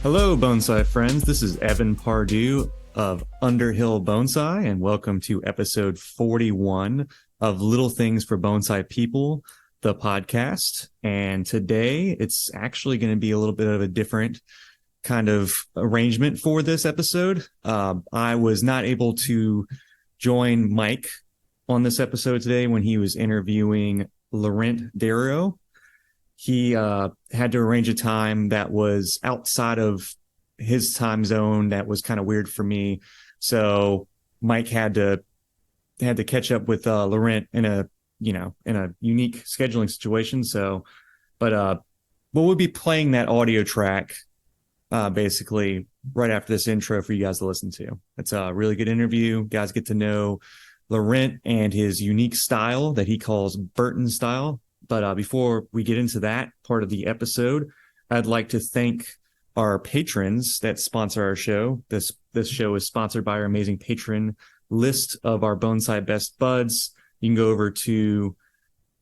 Hello, bonsai friends. This is Evan Pardue of Underhill Bonsai, and welcome to episode 41 of Little Things for Bonsai People, the podcast. And today it's actually going to be a little bit of a different kind of arrangement for this episode. I was not able to join Mike on this episode today when he was interviewing Laurent Darrieux. He had to arrange a time that was outside of his time zone that was kind of weird for me. So Mike had to catch up with Laurent in a unique scheduling situation. So, but we'll be playing that audio track basically right after this intro for you guys to listen to. It's a really good interview. You guys get to know Laurent and his unique style that he calls Burton style. But before we get into that part of the episode, I'd like to thank our patrons that sponsor our show. This show is sponsored by our amazing patron list of our Bonsai Best Buds. You can go over to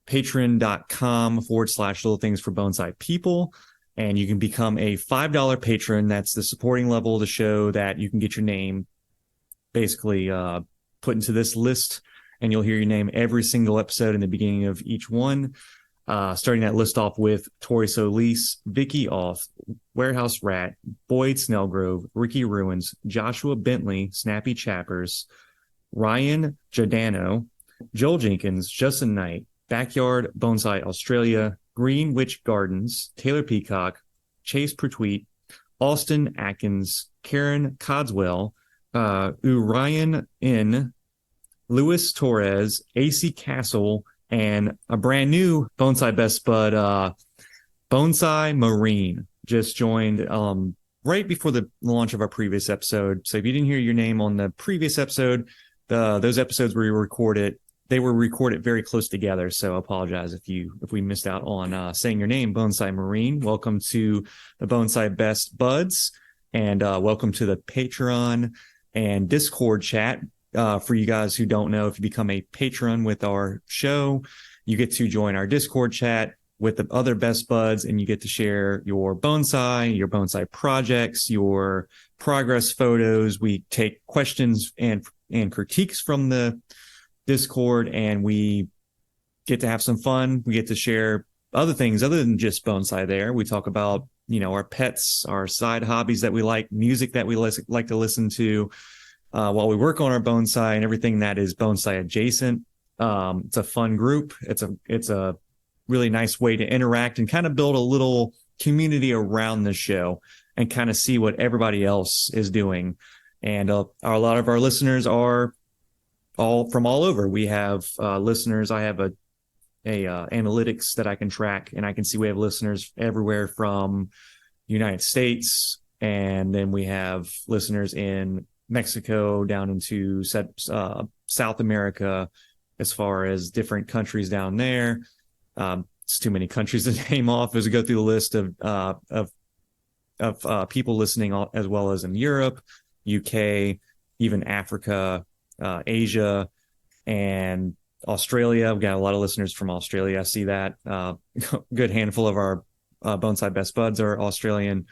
patreon.com/little things for bonsai people, and you can become a $5 patron. That's the supporting level of the show that you can get your name basically put into this list, and you'll hear your name every single episode in the beginning of each one. Starting that list off with Tori Solis, Vicky Off, Warehouse Rat, Boyd Snellgrove, Ricky Ruins, Joshua Bentley, Snappy Chappers, Ryan Giordano, Joel Jenkins, Justin Knight, Backyard Bonsai Australia, Green Witch Gardens, Taylor Peacock, Chase Pertweet, Austin Atkins, Karen Codswell, Urian N, Luis Torres, AC Castle, and a brand new Bonsai Best Bud, Bonsai Marine, just joined right before the launch of our previous episode. So if you didn't hear your name on the previous episode, those episodes were recorded very close together. So I apologize if we missed out on saying your name, Bonsai Marine. Welcome to the Bonsai Best Buds, and welcome to the Patreon and Discord chat. For you guys who don't know, if you become a patron with our show, you get to join our Discord chat with the other best buds, and you get to share your bonsai projects, your progress photos. We take questions and critiques from the Discord, and we get to have some fun. We get to share other things other than just bonsai there. We talk about, our pets, our side hobbies that we like, music that we like to listen to, while we work on our bonsai, and everything that is bonsai adjacent. It's a fun group. It's a really nice way to interact and kind of build a little community around the show and kind of see what everybody else is doing. And a lot of our listeners are all from all over. We have listeners. I have a analytics that I can track, and I can see we have listeners everywhere from United States, and then we have listeners in Mexico down into South America, as far as different countries down there. It's too many countries to name off as we go through the list of people listening, as well as in Europe, UK, even Africa, Asia, and Australia. We've got a lot of listeners from Australia. I see that. Good handful of our Bonsai Best Buds are Australian.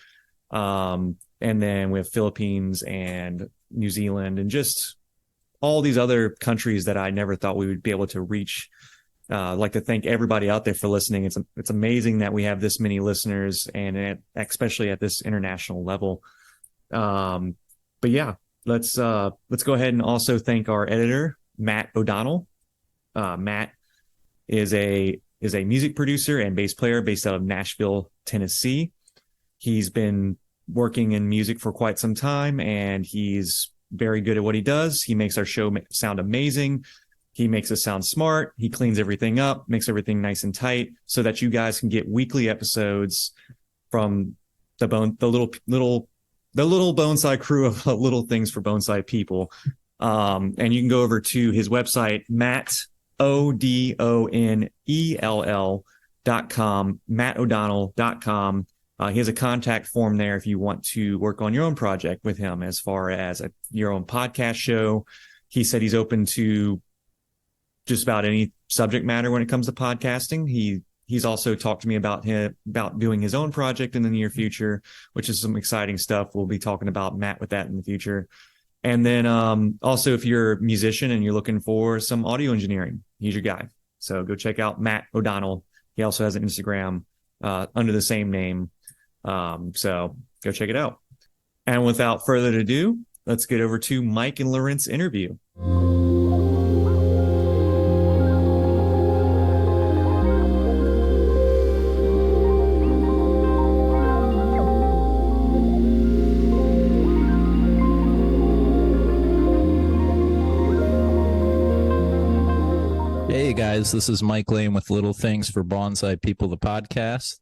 And then we have Philippines and New Zealand, and just all these other countries that I never thought we would be able to reach. I'd like to thank everybody out there for listening. It's amazing that we have this many listeners, and especially at this international level. But yeah, let's go ahead and also thank our editor, Matt O'Donnell. Matt is a music producer and bass player based out of Nashville, Tennessee. He's been working in music for quite some time, and he's very good at what he does. He makes our show sound amazing. He makes us sound smart. He cleans everything up, makes everything nice and tight, so that you guys can get weekly episodes from the little bonsai crew of Little Things for Bonsai People. And you can go over to his website, MattOdonnell.com, MattOdonnell.com. He has a contact form there if you want to work on your own project with him, as far as your own podcast show. He said he's open to just about any subject matter when it comes to podcasting. He he's also talked to me about doing his own project in the near future, which is some exciting stuff. We'll be talking about Matt with that in the future. And then also, if you're a musician and you're looking for some audio engineering, he's your guy. So go check out Matt O'Donnell. He also has an Instagram under the same name. So go check it out. And without further ado, let's get over to Mike and Laurent's interview. Hey guys, this is Mike Lane with Little Things for Bonsai People, the podcast.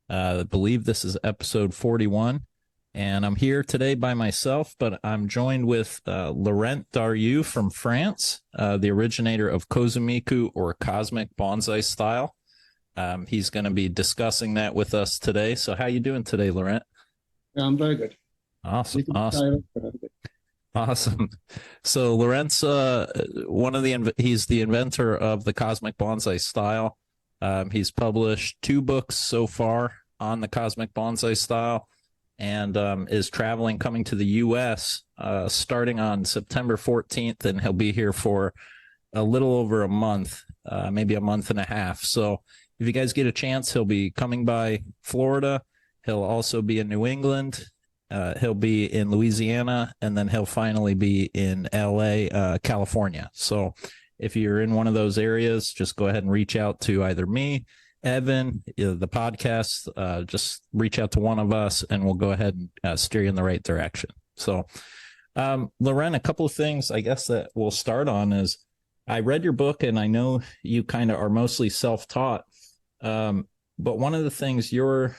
I believe this is episode 41, and I'm here today by myself, but I'm joined with Laurent Darrieux from France, the originator of Kozumiku, or Cosmic Bonsai Style. He's going to be discussing that with us today. So how you doing today, Laurent? I'm very good. Awesome. So Laurent's he's the inventor of the Cosmic Bonsai Style. He's published 2 books so far on the Cosmic Bonsai Style, and is coming to the U.S. Starting on September 14th, and he'll be here for a little over a month, maybe a month and a half. So if you guys get a chance, he'll be coming by Florida. He'll also be in New England. He'll be in Louisiana, and then he'll finally be in LA, California. So if you're in one of those areas, just go ahead and reach out to either me, Evan, the podcast. Just reach out to one of us, and we'll go ahead and steer you in the right direction. So, Laurent, a couple of things I guess that we'll start on is I read your book, and I know you kind of are mostly self-taught. But one of the things, your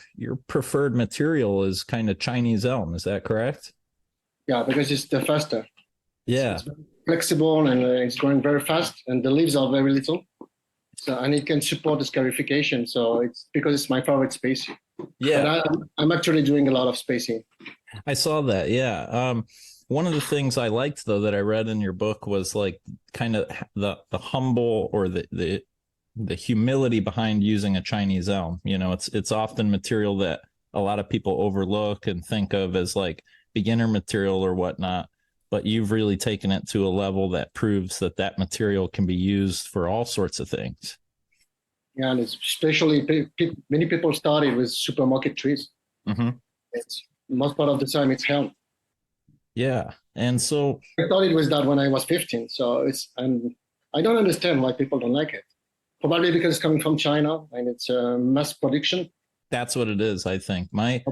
preferred material is kind of Chinese elm. Is that correct? Yeah, because it's the faster. Yeah. It's flexible, and it's growing very fast, and the leaves are very little. So, and it can support the scarification. So it's because it's my favorite spacing. Yeah. But I'm actually doing a lot of spacing. I saw that. Yeah. One of the things I liked, though, that I read in your book was like kind of the humble, or the humility behind using a Chinese elm. You know, it's often material that a lot of people overlook and think of as like beginner material or whatnot, but you've really taken it to a level that proves that material can be used for all sorts of things. Yeah, and especially many people started with supermarket trees. Mm-hmm. It's most part of the time it's elm. Yeah, and so I started with that when I was 15. So I don't understand why people don't like it. Probably because it's coming from China and it's mass production. That's what it is, I think. My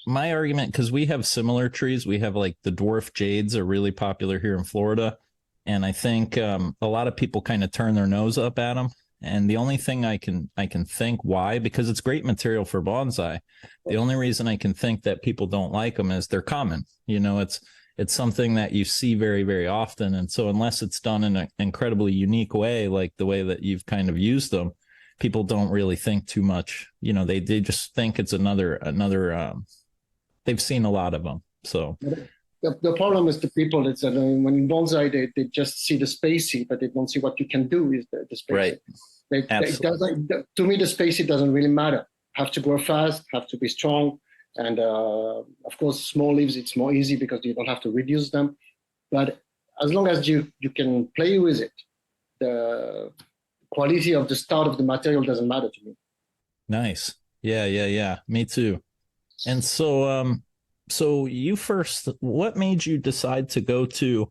argument, because we have similar trees, we have like the dwarf jades are really popular here in Florida. And I think a lot of people kind of turn their nose up at them. And the only thing I can think why, because it's great material for bonsai. The only reason I can think that people don't like them is they're common. You know, it's something that you see very, very often. And so unless it's done in an incredibly unique way, like the way that you've kind of used them, people don't really think too much. You know, they just think it's another, they've seen a lot of them. So the problem is the people is that when in bonsai, they just see the spacey, but they don't see what you can do with the spacey. Right. To me, the spacey doesn't really matter. Have to grow fast, have to be strong. And of course, small leaves, it's more easy because you don't have to reduce them. But as long as you can play with it, the quality of the start of the material doesn't matter to me. Nice. Yeah. Me too. And so, so you first, what made you decide to go to,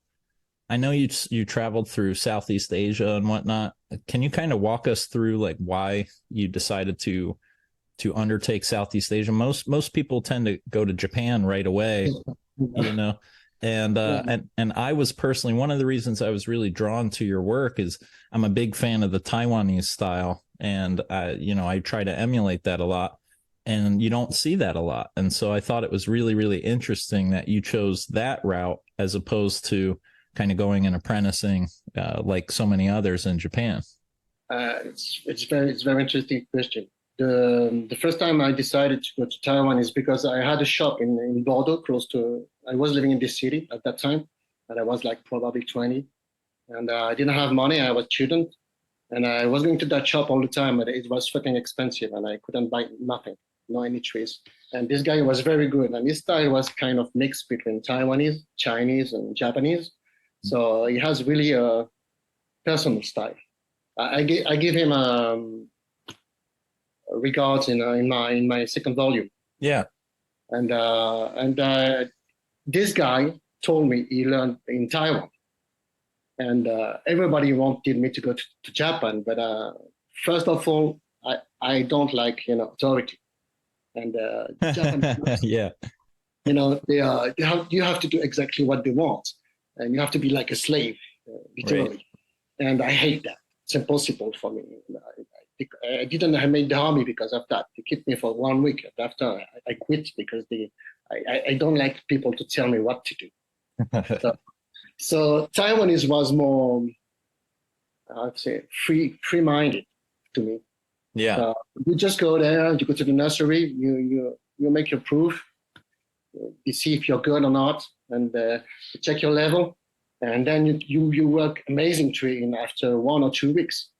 I know you traveled through Southeast Asia and whatnot. Can you kind of walk us through like why you decided to undertake Southeast Asia? Most people tend to go to Japan right away, you know, and I was personally, one of the reasons I was really drawn to your work is I'm a big fan of the Taiwanese style, and I try to emulate that a lot, and you don't see that a lot. And so I thought it was really, really interesting that you chose that route as opposed to kind of going and apprenticing like so many others in Japan. It's very interesting question. The first time I decided to go to Taiwan is because I had a shop in Bordeaux, I was living in this city at that time, and I was like probably 20. And I didn't have money, I was a student. And I was going to that shop all the time, but it was fucking expensive and I couldn't buy nothing, no any trees. And this guy was very good. And his style was kind of mixed between Taiwanese, Chinese, and Japanese. So he has really a personal style. I give him regards in my second volume. Yeah. And this guy told me he learned in Taiwan. And everybody wanted me to go to Japan, but first of all, I don't like authority, and Japan, Yeah. you have to do exactly what they want, and you have to be like a slave, literally. Right. And I hate that. It's impossible for me. I didn't make the army because of that. They kept me for 1 week. After I quit because I don't like people to tell me what to do. So Taiwanese was more, I'd say, free-minded to me. Yeah. You just go there, you go to the nursery, you make your proof, you see if you're good or not, and you check your level, and then you work amazing tree in after 1 or 2 weeks.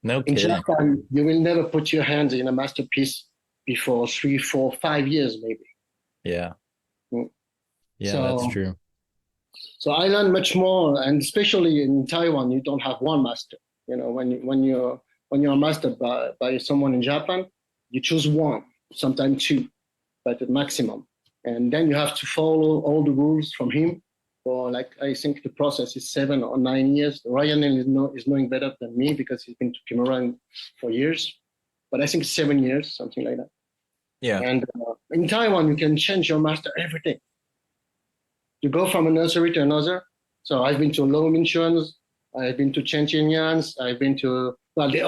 No kidding. In Japan, you will never put your hands in a masterpiece before 3, 4, 5 years, maybe. Yeah. Yeah, so, that's true. So I learned much more, and especially in Taiwan, you don't have one master. When you're mastered by someone in Japan, you choose one, sometimes two, but at maximum, and then you have to follow all the rules from him. For I think the process is 7 or 9 years. Ryan is knowing better than me because he's been to Kimura for years, but I think 7 years, something like that. Yeah. And in Taiwan, you can change your master everything. You go from a nursery to another. So I've been to Low Minchuans, I've been to Chen Chinyans, I've been to, well, they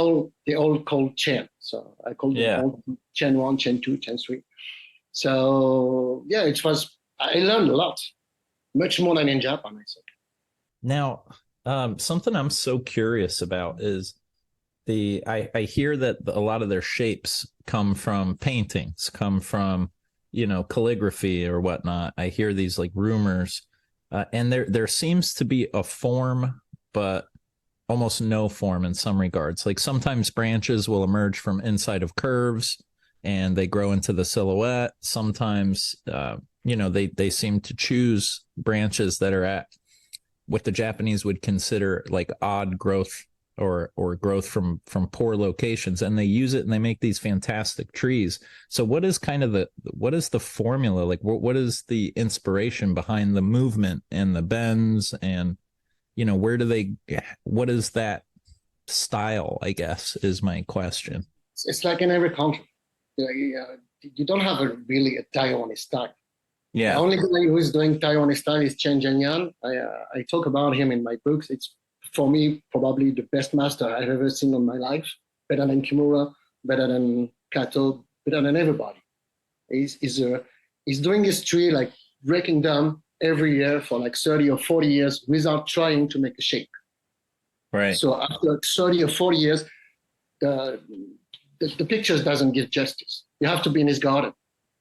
all called Chen. So I called them all Chen 1, Chen 2, Chen 3. So yeah, I learned a lot, much more than in Japan, I think. Now, something I'm so curious about is I hear that a lot of their shapes come from paintings, come from calligraphy or whatnot. I hear these rumors, and there seems to be a form, but almost no form in some regards. Like sometimes branches will emerge from inside of curves and they grow into the silhouette. Sometimes, they seem to choose branches that are at what the Japanese would consider like odd growth or growth from poor locations, and they use it and they make these fantastic trees. So what is what is the formula? Like what is the inspiration behind the movement and the bends, and what is that style, I guess, is my question. It's like in every country. You don't have really a Taiwanese style. Yeah. The only guy who is doing Taiwanese style is Chen Zhenyan. I talk about him in my books. It's, for me, probably the best master I've ever seen in my life. Better than Kimura, better than Kato, better than everybody. He's doing his tree, breaking down every year for 30 or 40 years without trying to make a shape. Right. So after 30 or 40 years, the pictures doesn't give justice. You have to be in his garden.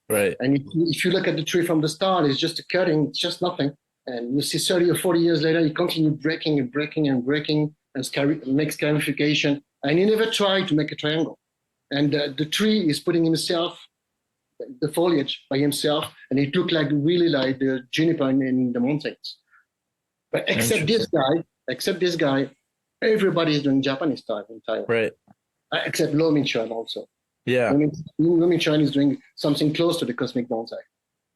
Right. And if you look at the tree from the start, it's just a cutting, it's just nothing. And you see 30 or 40 years later, you continue breaking and breaking and breaking and makes scarification. And he never tried to make a triangle. And the tree is putting himself, the foliage by himself, and it looked really like the juniper in the mountains. But except this guy, everybody is doing Japanese style in Taiwan. Right. Except Lo Min-chuan also. Yeah. Lo Min-chuan is doing something close to the cosmic bonsai.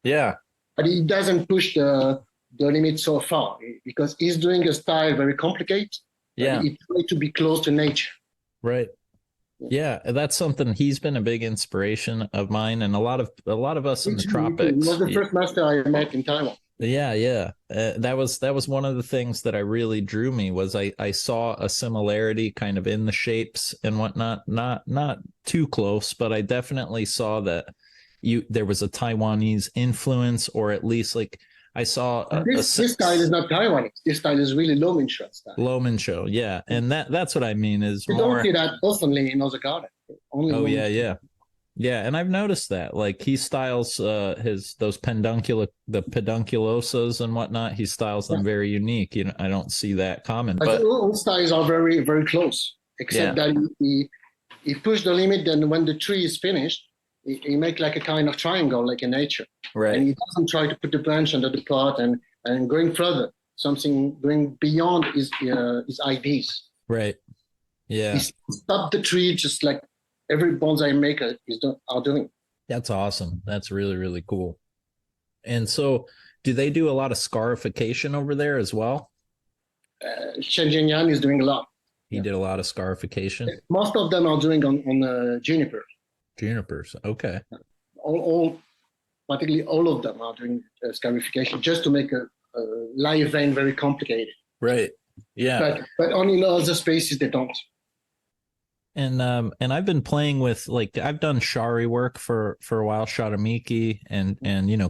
Yeah. But he doesn't push the limit so far because he's doing a style very complicated. Yeah. He tries to be close to nature. Right. Yeah, that's something. He's been a big inspiration of mine, and a lot of us in the tropics. He was the first master I met in Taiwan. Yeah. That was one of the things that I really drew me was I saw a similarity kind of in the shapes and whatnot, not too close, but I definitely saw that there was a Taiwanese influence, or at least I saw this style is not Taiwanese. This style is really Lo Min-chuan style. Lo Min-chuan, yeah, and that's what I mean is you more. Don't see that openly in other garden. Yeah, and I've noticed that he styles those pedunculosas and whatnot. He styles them very unique. I don't see that common. But all styles are very, very close. except that he pushed the limit. Then when the tree is finished, he make like a kind of triangle, like in nature. Right. And he doesn't try to put the branch under the pot and going further, something going beyond his ideas. Right. Yeah. He stopped the tree just like every bonsai maker are doing. That's awesome. That's really, really cool. And so do they do a lot of scarification over there as well? Chen Jinyan is doing a lot. He did a lot of scarification. Most of them are doing on juniper. Junipers. Okay. Particularly all of them are doing scarification just to make a live vein very complicated. Right. Yeah. But only in other spaces they don't. And I've been playing with, like, I've done shari work for a while, sharamiki, and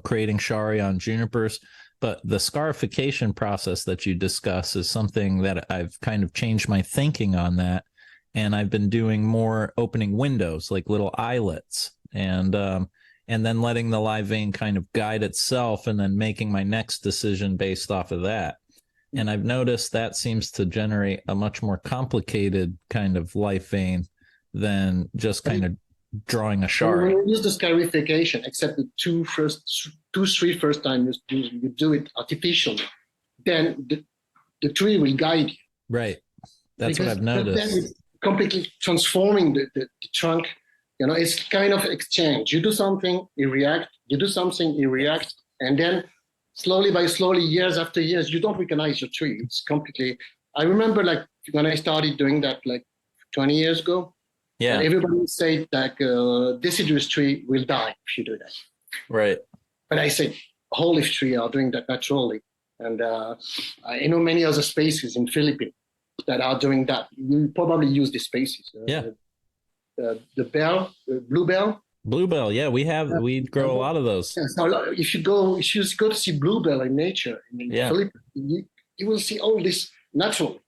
creating shari on junipers. But the scarification process that you discuss is something that I've kind of changed my thinking on that. And I've been doing more opening windows, like little eyelets, and then letting the live vein kind of guide itself, and then making my next decision based off of that. And I've noticed that seems to generate a much more complicated kind of life vein than just kind of drawing a shari. When you use the scarification, except the three first times you do it artificially, then the tree will guide you. Right. That's what I've noticed. Then it's completely transforming the trunk. It's kind of exchange. You do something, you react. You do something, you react, and then slowly, years after years, you don't recognize your tree. It's completely. I remember, like, when I started doing that, like 20 years ago. Yeah. Everybody said that deciduous tree will die if you do that. Right. But I said whole leaf tree are doing that naturally, and I know many other species in Philippines that are doing that. You probably use the species. The bluebell. Bluebell, yeah, we grow a lot of those. Yeah, so if you go to see bluebell in nature in Philippines, you will see all this naturally.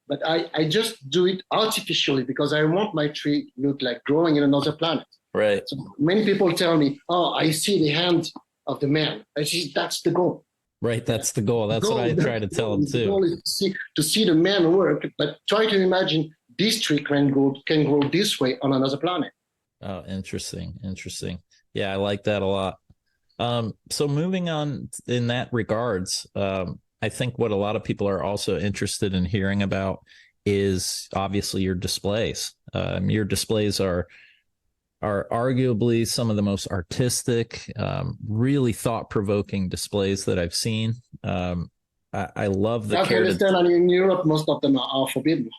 But I just do it artificially because I want my tree to look like growing in another planet. Right. So many people tell me, "Oh, I see the hand of the man." I see that's the goal. Right, that's the goal. That's what I try to tell them too. The goal is to see the man work, but try to imagine this tree can grow this way on another planet. Oh, interesting. Yeah, I like that a lot. So moving on in that regards, I think what a lot of people are also interested in hearing about is obviously your displays. Your displays are arguably some of the most artistic, really thought-provoking displays that I've seen. I love the care. In Europe, most of them are forbidden.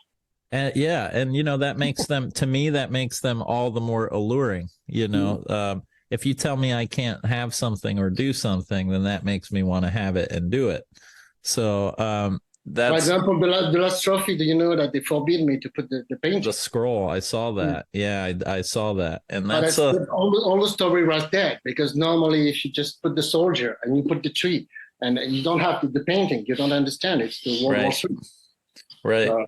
And that makes them, to me, that makes them all the more alluring. If you tell me I can't have something or do something, then that makes me want to have it and do it. So that's, for example, the last trophy. Do you know that they forbid me to put the paint? The scroll. I saw that. Yeah, I saw that, and that's all the story was dead, because normally if you just put the soldier and you put the tree and you don't have the painting, you don't understand. It's the World War III. Right.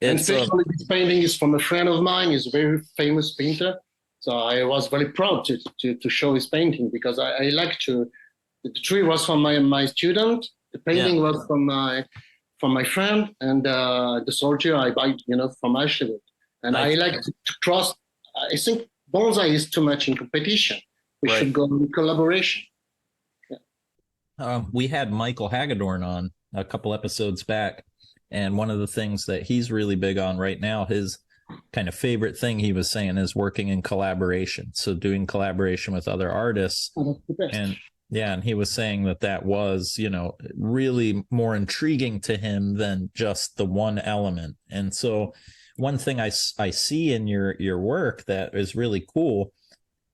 And especially this painting is from a friend of mine. He's a very famous painter. So I was very proud to show his painting, because I like to. The tree was from my student. The painting was from my friend, and the soldier I buy from Ashwood. And I like to cross. I think bonsai is too much in competition. We should go in collaboration. Yeah. We had Michael Hagedorn on a couple episodes back. And one of the things that he's really big on right now, his kind of favorite thing he was saying is working in collaboration. So doing collaboration with other artists. Oh, that's the best. And he was saying that was, really more intriguing to him than just the one element. And so one thing I see in your work that is really cool,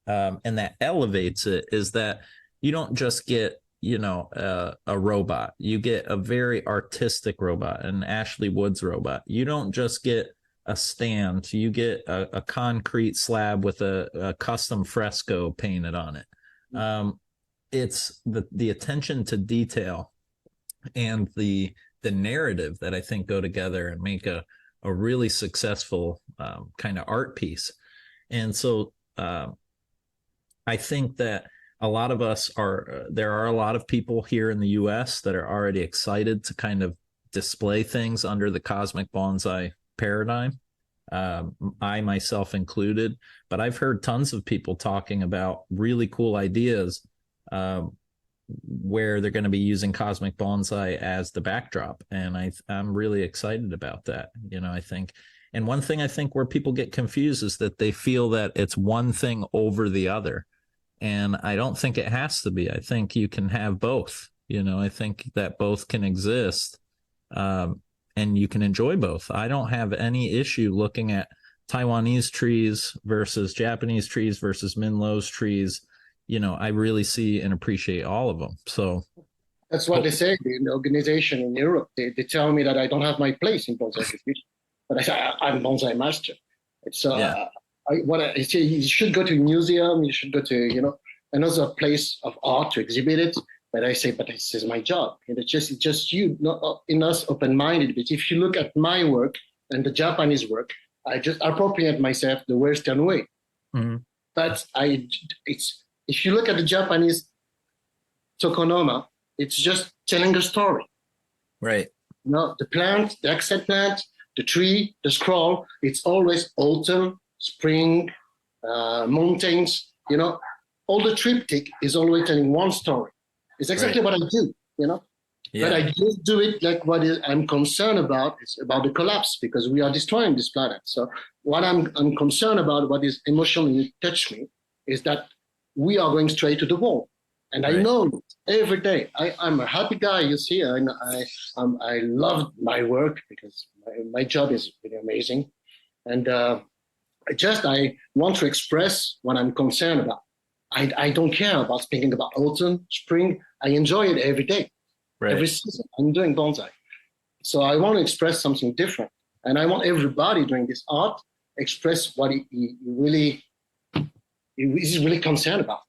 and that elevates it, is that you don't just get a robot. You get a very artistic robot, an Ashley Woods robot. You don't just get a stand. You get a concrete slab with a custom fresco painted on it. It's the attention to detail and the narrative that I think go together and make a really successful kind of art piece. And so I think that a lot of us there are a lot of people here in the US that are already excited to kind of display things under the cosmic bonsai paradigm. I myself included, but I've heard tons of people talking about really cool ideas where they're going to be using cosmic bonsai as the backdrop. And I'm really excited about that. I think, and one thing I think where people get confused is that they feel that it's one thing over the other. And I don't think it has to be. I think you can have both. I think that both can exist, and you can enjoy both. I don't have any issue looking at Taiwanese trees versus Japanese trees versus Minlo's trees. I really see and appreciate all of them. So that's what they say in the organization in Europe. They tell me that I don't have my place in bonsai exhibition, but I say I'm bonsai master. It's I say you should go to a museum. You should go to another place of art to exhibit it. But I say, but this is my job. And it's just you, not enough open-minded. But if you look at my work and the Japanese work, I just appropriate myself the Western way. Mm-hmm. But if you look at the Japanese tokonoma, it's just telling a story. Right. The plant, the accent plant, the tree, the scroll, it's always autumn, spring, mountains, all the triptych is always telling one story. It's exactly what I do, Yeah. But I just do it like I'm concerned about is about the collapse, because we are destroying this planet. So what I'm concerned about, what is emotionally touched me, is that we are going straight to the wall. And I know every day. I'm a happy guy, you see. I love my work because my job is really amazing. And I want to express what I'm concerned about. I don't care about speaking about autumn, spring. I enjoy it every day, every season. I'm doing bonsai. So I want to express something different. And I want everybody doing this art express what he is really concerned about.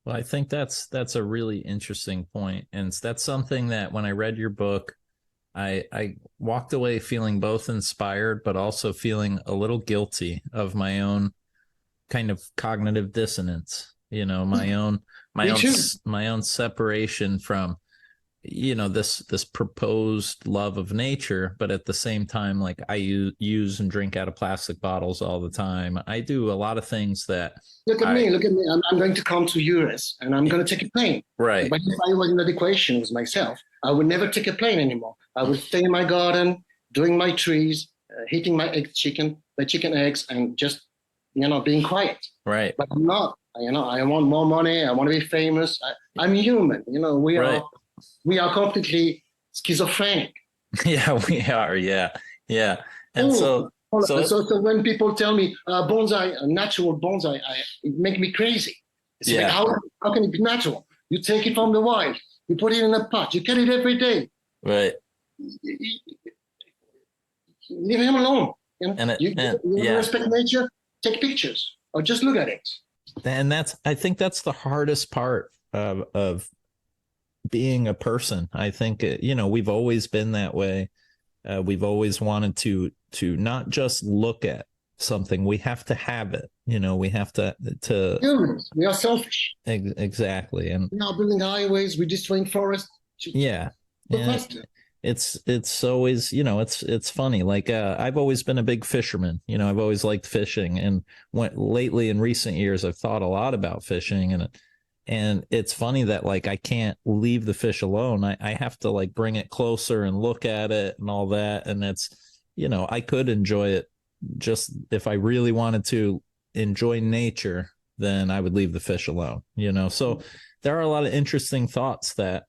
Well, I think that's a really interesting point. And that's something that when I read your book, I walked away feeling both inspired, but also feeling a little guilty of my own kind of cognitive dissonance, my own separation from, this proposed love of nature, but at the same time, like I use and drink out of plastic bottles all the time. I do a lot of things that look at me. I'm going to come to US and I'm going to take a plane. Right. But if I was in that equation with myself, I would never take a plane anymore. I would stay in my garden, doing my trees, eating my chicken eggs, and just being quiet. Right. But I'm not. I want more money. I want to be famous. I'm human. We are completely schizophrenic. Yeah, we are. Yeah. And so when people tell me bonsai, natural bonsai, it makes me crazy. It's like, how can it be natural? You take it from the wild, you put it in a pot, you get it every day. Right. Leave him alone. You respect nature, take pictures or just look at it. And I think that's the hardest part of being a person. I think, we've always been that way. We've always wanted to not just look at something. We have to have it. We have to. Humans, we are selfish. Exactly. And we are building highways. We're destroying forests. It's always, it's funny. Like, I've always been a big fisherman, I've always liked fishing, and lately in recent years, I've thought a lot about fishing, and it's funny that like, I can't leave the fish alone. I have to like bring it closer and look at it and all that. And it's, I could enjoy it just if I really wanted to enjoy nature, then I would leave the fish alone, So there are a lot of interesting thoughts that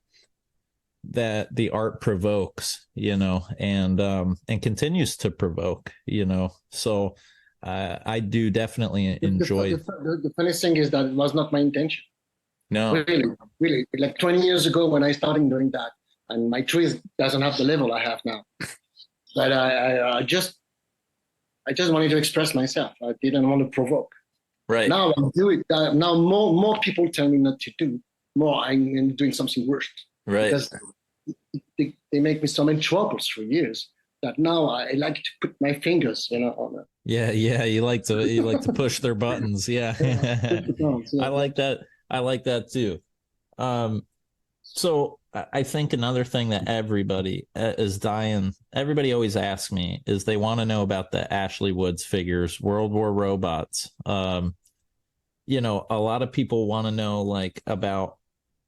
the art provokes, and continues to provoke, So I do definitely enjoy. The funny thing is that it was not my intention. No, really, like 20 years ago when I started doing that, and my tree doesn't have the level I have now. But I just wanted to express myself. I didn't want to provoke. Right. Now I do it. Now more people tell me not to do. More I'm doing something worse. Right. Because they make me so many troubles for years that now I like to put my fingers, on it. Yeah. You like to push their buttons. Yeah. I like that. I like that too. So I think another thing that everybody is dying, everybody always asks me is they want to know about the Ashley Woods figures, World War robots. You know, a lot of people want to know like about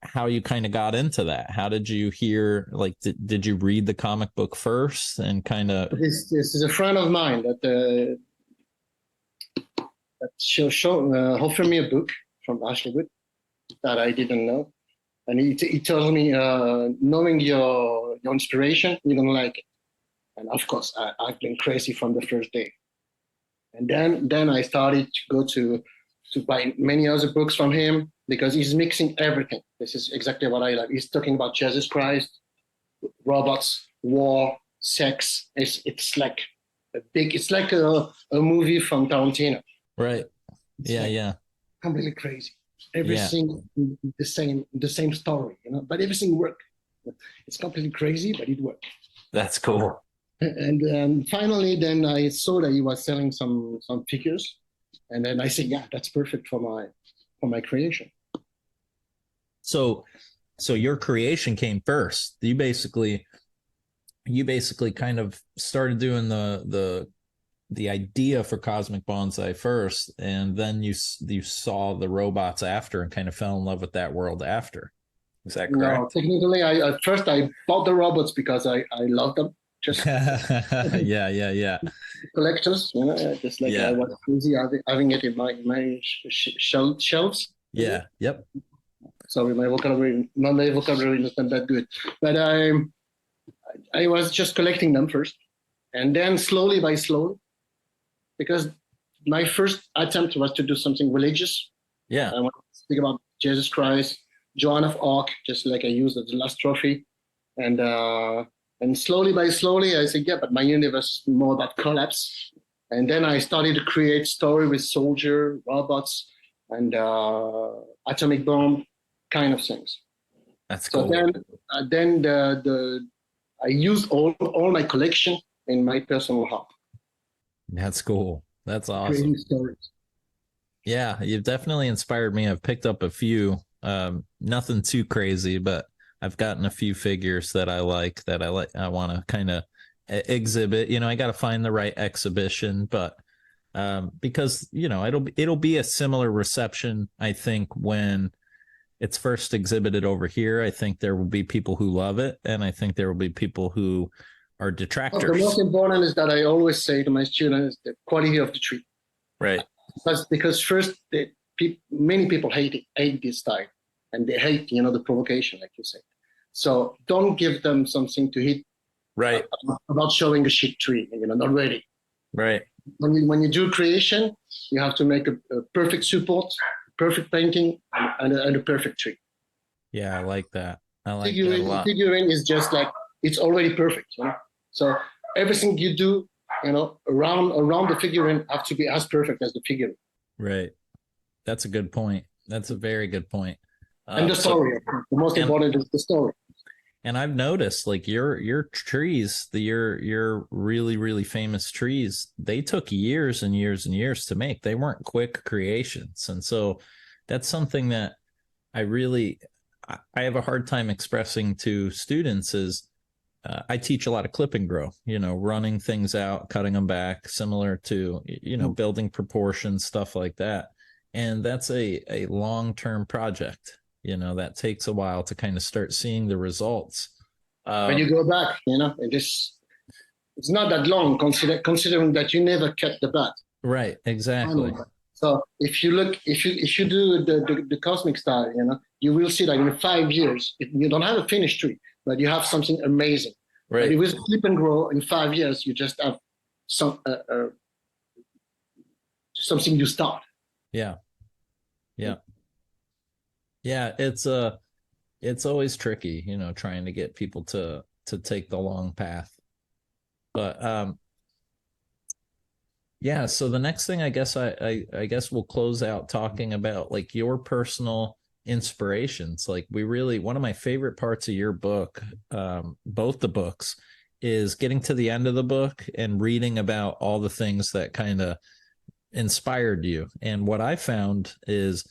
how you kind of got into that. How did you hear, like, did you read the comic book first and kind of? This is a friend of mine that offered me a book from Ashley Wood that I didn't know. And he tells me, knowing your inspiration, you're gonna like it. And of course, I've been crazy from the first day. And then I started to go to buy many other books from him because he's mixing everything. This is exactly what I like. He's talking about Jesus Christ, robots, war, sex. It's like it's like a movie from Tarantino. Right. It's Yeah, like yeah. completely crazy. Everything the same story, you know, but everything worked. It's completely crazy, but it worked. That's cool. And finally, then I saw that he was selling some figures, and then I said, yeah, that's perfect for my creation. So your creation came first. You basically kind of started doing the idea for Cosmic Bonsai first, and then you saw the robots after and kind of fell in love with that world after. Is that correct? No, technically, at first I bought the robots because I love them. Just yeah. collectors, you know, just like I was crazy having it in my shelves. Yeah. Yep. Sorry, my vocabulary is not that good, but I was just collecting them first, and then slowly by slowly, because my first attempt was to do something religious. Yeah. I want to speak about Jesus Christ, Joan of Arc, just like I used as the last trophy, and slowly by slowly, I said, yeah, but my universe is more about collapse. And then I started to create story with soldier, robots, and atomic bomb kind of things. That's cool. So then I used all my collection in my personal hub. That's cool. That's awesome. Creating stories. Yeah, you've definitely inspired me. I've picked up a few, nothing too crazy, but I've gotten a few figures that I like I want to kind of exhibit. You know, I got to find the right exhibition, but because, you know, it'll be a similar reception, I think, when it's first exhibited over here. I think there will be people who love it, and I think there will be people who are detractors. The most important is that I always say to my students the quality of the tree. Right. Because first, many people hate this style, and they hate, you know, the provocation, like you said. So don't give them something to hit. Right. About showing a shit tree, you know, not ready. Right. When you do creation, you have to make a perfect support, perfect painting, and a perfect tree. Yeah, I like that. I like figurine, that a lot. Figurine is just like, it's already perfect, you know. So everything you do, you know, around the figurine have to be as perfect as the figurine. Right. That's a good point. That's a very good point. And the story, of course. The most important is the story. And I've noticed, like, your trees, your really, really famous trees, they took years and years and years to make. They weren't quick creations. And so that's something that I have a hard time expressing to students is I teach a lot of clip and grow, you know, running things out, cutting them back, similar to, you know, building proportions, stuff like that. And that's a long-term project. You know, that takes a while to kind of start seeing the results. When you go back, you know, it's not that long considering that you never cut the bud. Right, exactly. So if you do the cosmic style, you know, you will see that in 5 years, you don't have a finished tree, but you have something amazing. Right. But with clip and grow, in 5 years, you just have something you start. Yeah. It's always tricky, you know, trying to get people to take the long path. But yeah, so the next thing I guess I guess we'll close out talking about like your personal inspirations. Like one of my favorite parts of your book, both the books, is getting to the end of the book and reading about all the things that kind of inspired you. And what I found is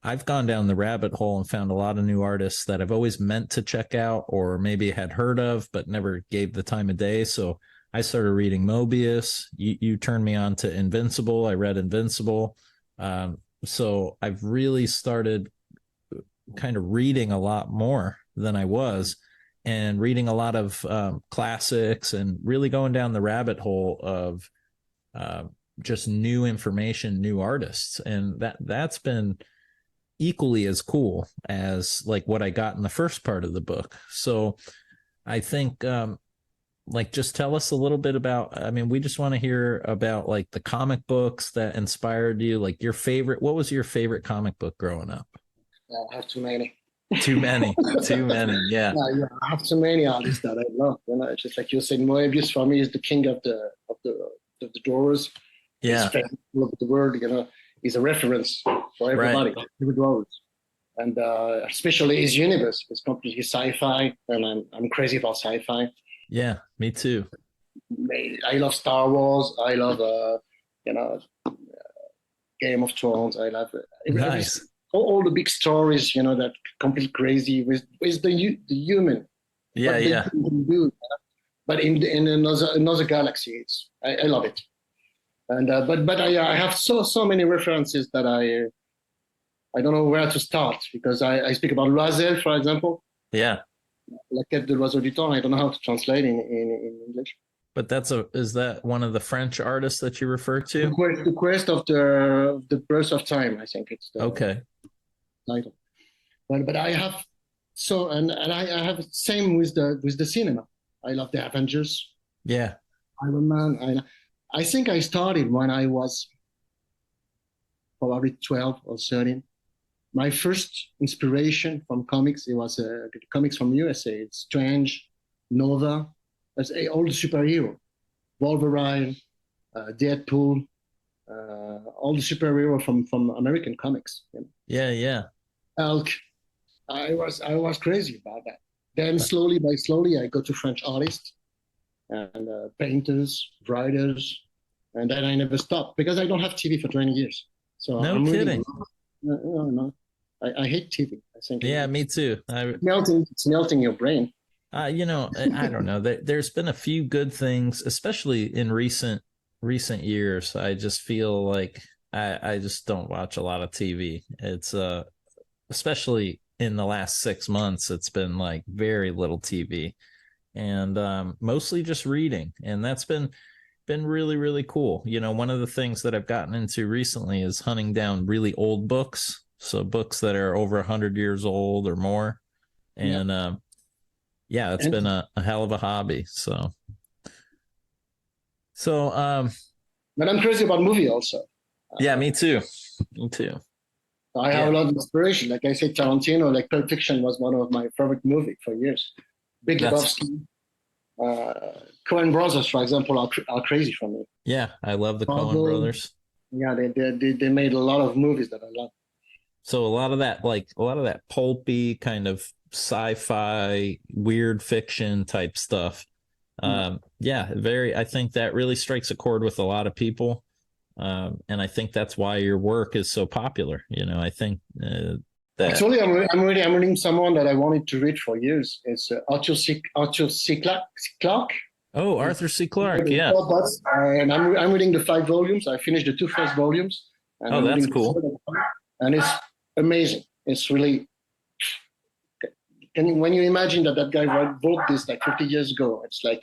I've gone down the rabbit hole and found a lot of new artists that I've always meant to check out or maybe had heard of, but never gave the time of day. So I started reading Mobius. You turned me on to Invincible. I read Invincible. So I've really started kind of reading a lot more than I was, and reading a lot of classics, and really going down the rabbit hole of just new information, new artists. And that's been equally as cool as like what I got in the first part of the book. So I think like, just tell us a little bit about, I mean, we just want to hear about like the comic books that inspired you, like your favorite. What was your favorite comic book growing up? I have too many. Too many. Yeah. Yeah, I have too many artists that I love. Just like you said, Moebius for me is the king of the drawers. Yeah. He's famous all over the world. He's a reference for everybody. Right. Drawers. And especially his universe is completely sci-fi, and I'm crazy about sci-fi. Yeah, me too. I love Star Wars. I love Game of Thrones. I love nice. All the big stories, that complete crazy with the human. Yeah, yeah. Do, but in another galaxy, I love it. And but I have so many references that I don't know where to start, because I speak about Loisel, for example. Yeah. La Quête de l'Oiseau du Temps. I don't know how to translate in English. But is that one of the French artists that you refer to? The Quest of the Birth of Time, I think it's the title. But I have and I have the same with the cinema. I love the Avengers. Yeah. Iron Man. I think I started when I was probably 12 or 13. My first inspiration from comics, it was comics from USA. It's Strange, Nova, all the superhero, Wolverine, Deadpool, all the superhero from American comics. Yeah. Hulk. I was crazy about that. Then slowly by slowly, I go to French artists and painters, writers, and then I never stopped because I don't have TV for 20 years. So I'm kidding. No. I hate TV. I think. Yeah, me too. It's melting your brain. I don't know. There's been a few good things, especially in recent years. I just feel like I just don't watch a lot of TV. It's especially in the last 6 months, it's been like very little TV, and mostly just reading, and that's been really, really cool. One of the things that I've gotten into recently is hunting down really old books. So books that are over 100 years old or more. And it's been a hell of a hobby. So but I'm crazy about movie also. Yeah, me too. I have a lot of inspiration. Like I said, Tarantino, like Pulp Fiction was one of my favorite movies for years. Big Lebowski, Coen Brothers, for example, are crazy for me. Yeah, I love the Coen Brothers. Yeah, they made a lot of movies that I love. So a lot of that pulpy kind of sci-fi, weird fiction type stuff. I think that really strikes a chord with a lot of people. And I think that's why your work is so popular. I think that actually I'm reading someone that I wanted to read for years. It's Arthur C. Clarke. Oh, Arthur C. Clarke, yeah. And I'm reading the 5 volumes. I finished the 2 first volumes. And that's cool. And it's amazing. It's really, when you imagine that guy wrote this like 50 years ago, it's like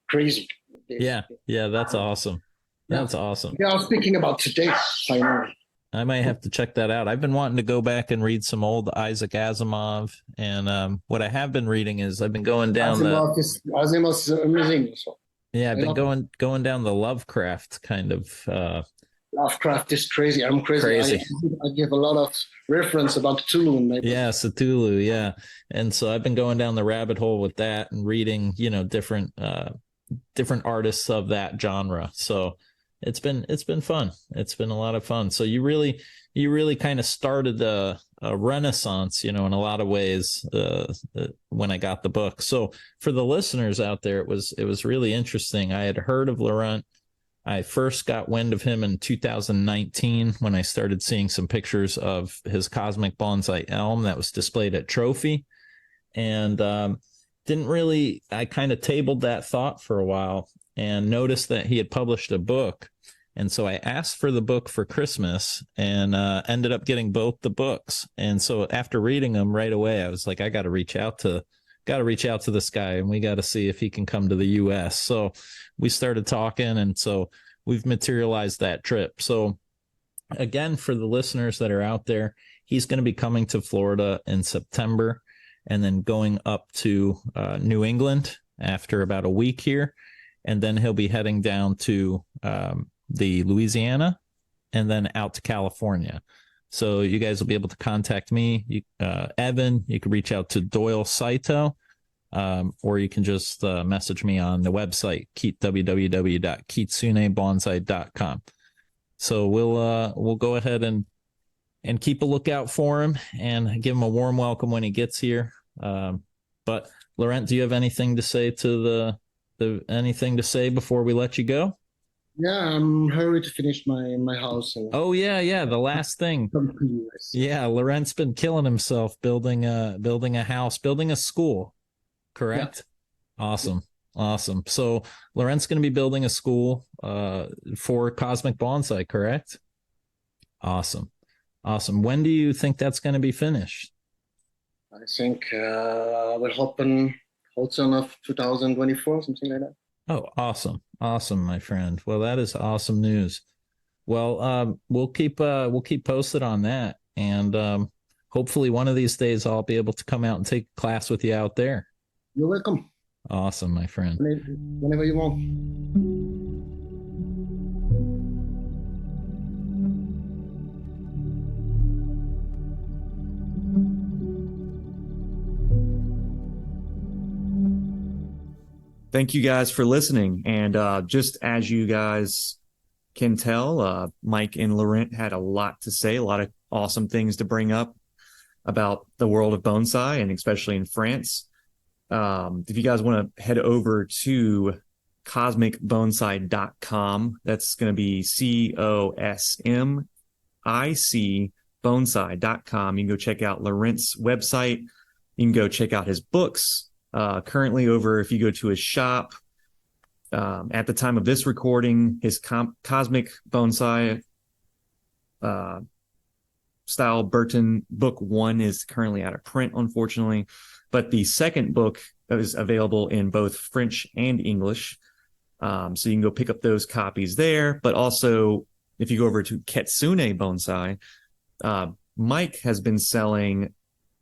crazy. Yeah, that's awesome. That's awesome. Yeah, I was speaking about today, finally. I might have to check that out. I've been wanting to go back and read some old Isaac Asimov, and what I have been reading is I've been going down Asimov is amazing. So. Yeah, I've been going down the Lovecraft kind of. Lovecraft is crazy. I'm crazy. I give a lot of reference about Cthulhu. Maybe. Yeah, Cthulhu. Yeah, and so I've been going down the rabbit hole with that and reading, different artists of that genre. So it's been fun. It's been a lot of fun. So you really kind of started a renaissance, in a lot of ways when I got the book. So for the listeners out there, it was really interesting. I had heard of Laurent. I first got wind of him in 2019 when I started seeing some pictures of his cosmic bonsai elm that was displayed at Trophy. And I kind of tabled that thought for a while and noticed that he had published a book. And so I asked for the book for Christmas and ended up getting both the books. And so after reading them right away, I was like, I got to reach out to this guy, and we got to see if he can come to the US. So we started talking, and so we've materialized that trip. So again, for the listeners that are out there, he's going to be coming to Florida in September and then going up to New England after about a week here. And then he'll be heading down to the Louisiana and then out to California. So you guys will be able to contact me. Evan, you can reach out to Doyle Saito, or you can just message me on the website, www.kitsunebonsai.com. So we'll go ahead and keep a lookout for him and give him a warm welcome when he gets here. But Laurent, do you have anything to say to anything to say before we let you go? Yeah, I'm hurry to finish my house. And Oh yeah, the last thing. Yeah, Laurent's been killing himself building a house, building a school. Correct? Yeah. Awesome. So Laurent's going to be building a school for cosmic bonsai, correct? Awesome. When do you think that's going to be finished? I think will happen autumn of 2024, something like that. Oh, awesome, my friend. Well, that is awesome news. Well, we'll keep posted on that, and hopefully one of these days I'll be able to come out and take a class with you out there. You're welcome. Awesome, my friend. Whenever you want. Thank you guys for listening. And just as you guys can tell, Mike and Laurent had a lot to say, a lot of awesome things to bring up about the world of bonsai, and especially in France. If you guys want to head over to cosmicbonsai.com, that's going to be COSMIC bonsai.com. You can go check out Laurent's website. You can go check out his books. Currently over, if you go to his shop, at the time of this recording, his Cosmic Bonsai style Burton book 1 is currently out of print, unfortunately. But the second book is available in both French and English. So you can go pick up those copies there. But also, if you go over to Kitsune Bonsai, Mike has been selling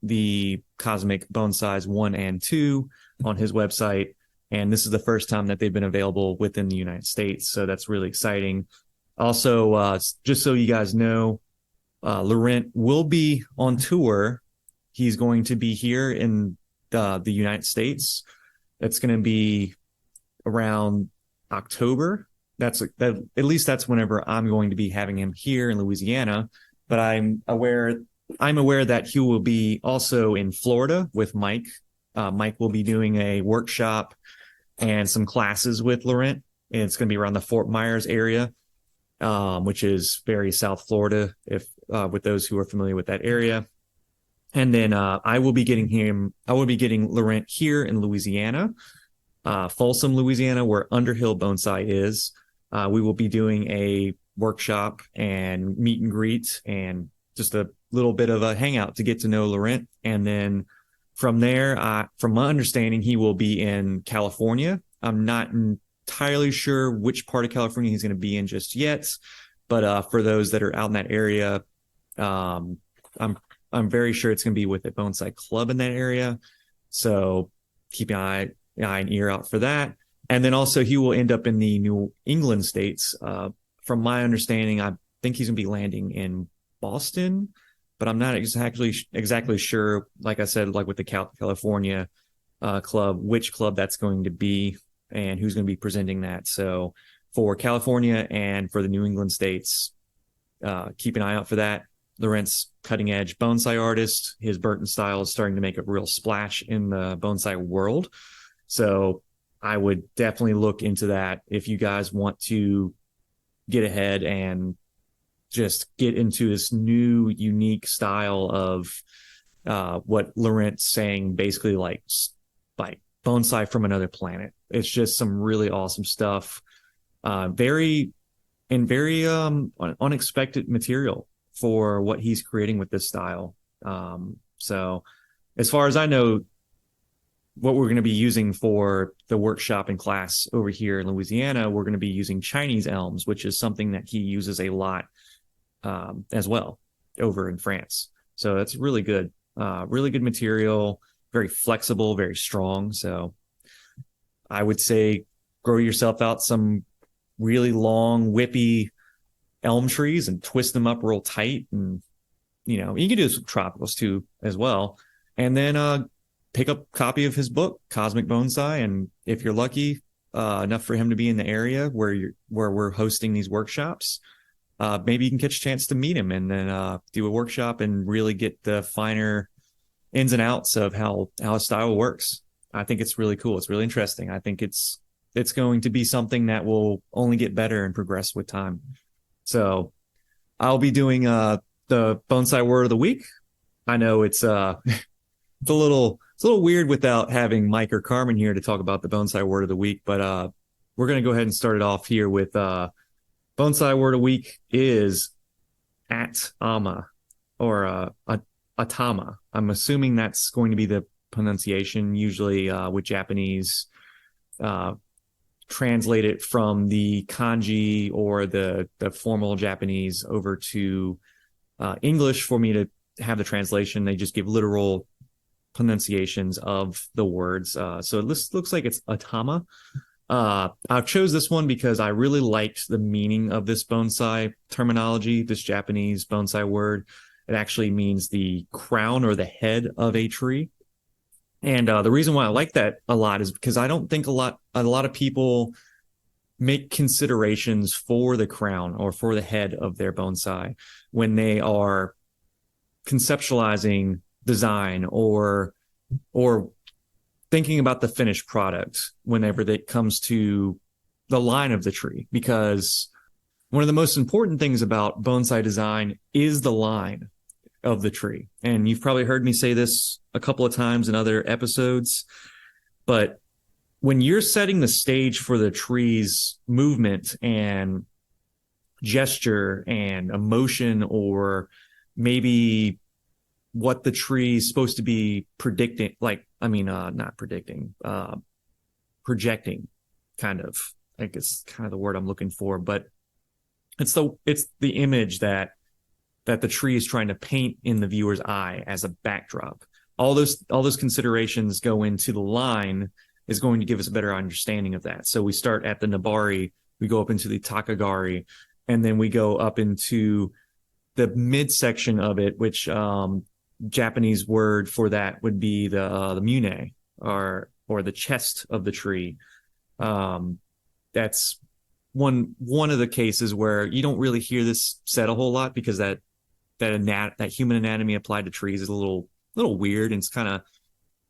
the Cosmic Bonsais 1 and 2 on his website. And this is the first time that they've been available within the United States. So that's really exciting. Also, just so you guys know, Laurent will be on tour. He's going to be here in the United States. It's going to be around October. At least that's whenever I'm going to be having him here in Louisiana. But I'm aware that he will be also in Florida with Mike. Mike will be doing a workshop and some classes with Laurent. And it's going to be around the Fort Myers area, which is very South Florida, with those who are familiar with that area. And then I will be getting Laurent here in Louisiana, Folsom, Louisiana, where Underhill Bonsai is. We will be doing a workshop and meet and greet and just a little bit of a hangout to get to know Laurent. And then from there, from my understanding, he will be in California. I'm not entirely sure which part of California he's going to be in just yet. But for those that are out in that area, I'm very sure it's going to be with a bonsai club in that area. So keep an eye and ear out for that. And then also he will end up in the New England states. From my understanding, I think he's going to be landing in Boston, but I'm not exactly sure. Like I said, like with the California club, which club that's going to be and who's going to be presenting that. So for California and for the New England states, keep an eye out for that. Laurent's cutting edge bonsai artist. His Burton style is starting to make a real splash in the bonsai world. So I would definitely look into that if you guys want to get ahead and just get into this new unique style of what Laurent's saying, basically like bonsai from another planet. It's just some really awesome stuff. Very unexpected material for what he's creating with this style. So as far as I know, what we're going to be using for the workshop and class over here in Louisiana, we're going to be using Chinese elms, which is something that he uses a lot as well over in France. So that's really good material, very flexible, very strong. So I would say grow yourself out some really long, whippy elm trees and twist them up real tight. And, you can do some tropicals too as well. And then pick up a copy of his book, Cosmic Bonsai. And if you're lucky enough for him to be in the area where we're hosting these workshops, maybe you can catch a chance to meet him and then do a workshop and really get the finer ins and outs of how his style works. I think it's really cool. It's really interesting. I think it's going to be something that will only get better and progress with time. So I'll be doing the bonsai word of the week. I know it's it's a little weird without having Mike or Carmen here to talk about the bonsai word of the week, but we're going to go ahead and start it off here with bonsai word of the week is atama or atama. I'm assuming that's going to be the pronunciation. Usually with Japanese, translate it from the kanji or the formal Japanese over to English. For me to have the translation, they just give literal pronunciations of the words. So this looks like it's atama. I chose this one because I really liked the meaning of this bonsai terminology, this Japanese bonsai word. It actually means the crown or the head of a tree. And the reason why I like that a lot is because I don't think a lot of people make considerations for the crown or for the head of their bonsai when they are conceptualizing design or thinking about the finished product whenever it comes to the line of the tree. Because one of the most important things about bonsai design is the line of the tree. And you've probably heard me say this a couple of times in other episodes, but when you're setting the stage for the tree's movement and gesture and emotion, or maybe what the tree is supposed to be projecting, kind of, I think it's kind of the word I'm looking for, but it's the image that the tree is trying to paint in the viewer's eye as a backdrop. All those considerations go into the line is going to give us a better understanding of that. So we start at the nabari, we go up into the takagari, and then we go up into the midsection of it, which Japanese word for that would be the mune or the chest of the tree. That's one of the cases where you don't really hear this said a whole lot, because that human anatomy applied to trees is a little weird, and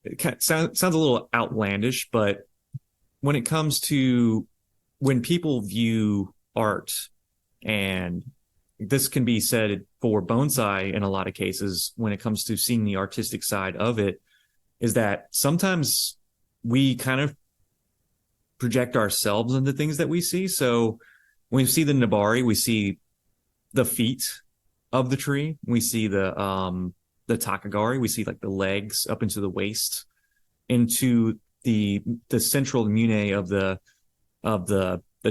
it sounds a little outlandish. But when it comes to when people view art, and this can be said for bonsai in a lot of cases, when it comes to seeing the artistic side of it, is that sometimes we kind of project ourselves into things that we see. So when we see the nabari, we see the feet of the tree. We see the takagari. We see like the legs up into the waist, into the central mune of the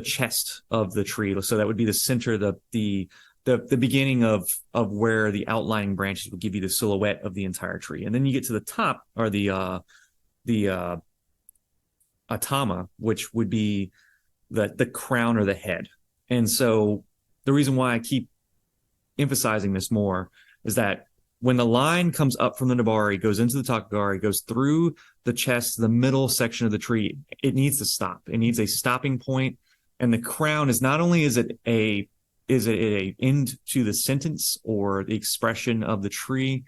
chest of the tree. So that would be the center, the beginning of where the outlining branches would give you the silhouette of the entire tree. And then you get to the top, or the atama, which would be the crown or the head. And so the reason why I keep emphasizing this more is that when the line comes up from the nabari, goes into the takagari, goes through the chest, the middle section of the tree, it needs to stop. It needs a stopping point. And the crown is not only is it a end to the sentence or the expression of the tree,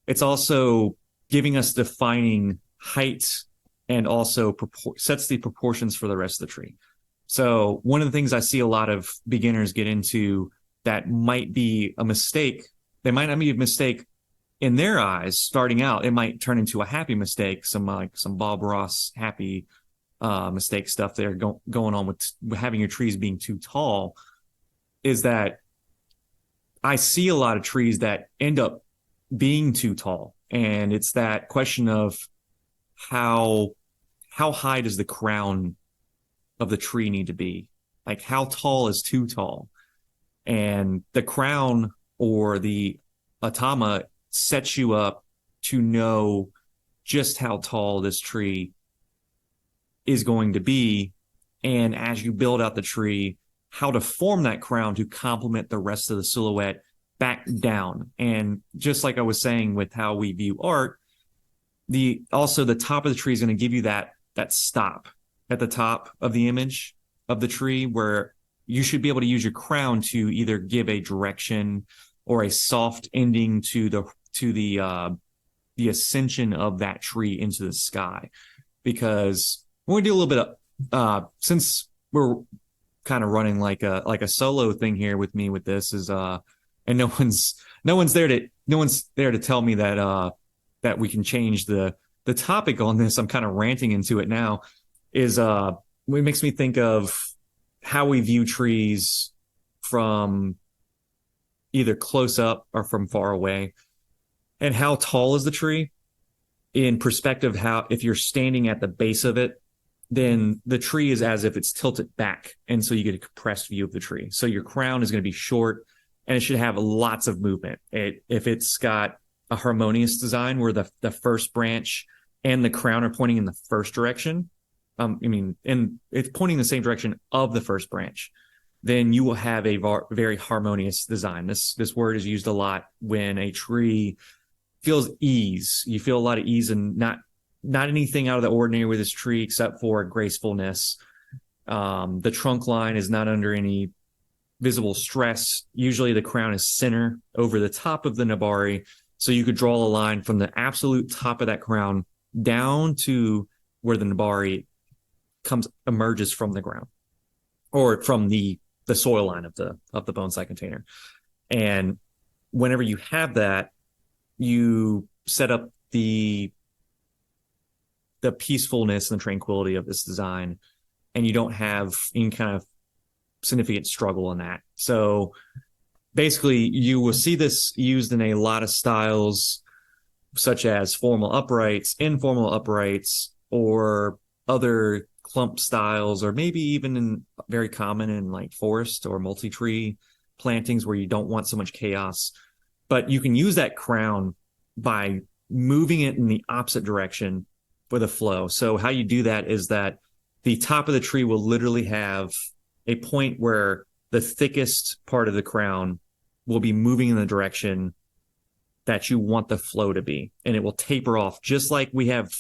it's also giving us defining height, and also sets the proportions for the rest of the tree. So one of the things I see a lot of beginners get into that might be a mistake, they might not be a mistake in their eyes starting out. It might turn into a happy mistake, some Bob Ross happy mistake stuff there going on with having your trees being too tall, is that I see a lot of trees that end up being too tall. And it's that question of how high does the crown of the tree need to be? Like, how tall is too tall? And the crown or the atama sets you up to know just how tall this tree is going to be. And as you build out the tree, how to form that crown to complement the rest of the silhouette back down. And just like I was saying with how we view art, the top of the tree is going to give you that stop at the top of the image of the tree, where you should be able to use your crown to either give a direction or a soft ending to the ascension of that tree into the sky. Because we're going to do a little bit of since we're kind of running like a solo thing here with me with this is and no one's there to tell me that we can change the topic on this. I'm kind of ranting into it now. Is it makes me think of how we view trees from either close up or from far away, and how tall is the tree in perspective. How, if you're standing at the base of it, then the tree is as if it's tilted back, and so you get a compressed view of the tree. So your crown is going to be short, and it should have lots of movement. If it's got a harmonious design where the first branch and the crown are pointing in the first direction, and it's pointing the same direction of the first branch, then you will have a very harmonious design. This word is used a lot when a tree feels ease. You feel a lot of ease and not anything out of the ordinary with this tree except for gracefulness. The trunk line is not under any visible stress. Usually the crown is center over the top of the nabari. So you could draw a line from the absolute top of that crown down to where the nabari emerges from the ground, or from the soil line of the bonsai container. And whenever you have that, you set up the peacefulness and the tranquility of this design, and you don't have any kind of significant struggle in that. So basically you will see this used in a lot of styles, such as formal uprights, informal uprights, or other clump styles, or maybe even very common in like forest or multi-tree plantings where you don't want so much chaos. But you can use that crown by moving it in the opposite direction for the flow. So how you do that is that the top of the tree will literally have a point where the thickest part of the crown will be moving in the direction that you want the flow to be, and it will taper off just like we have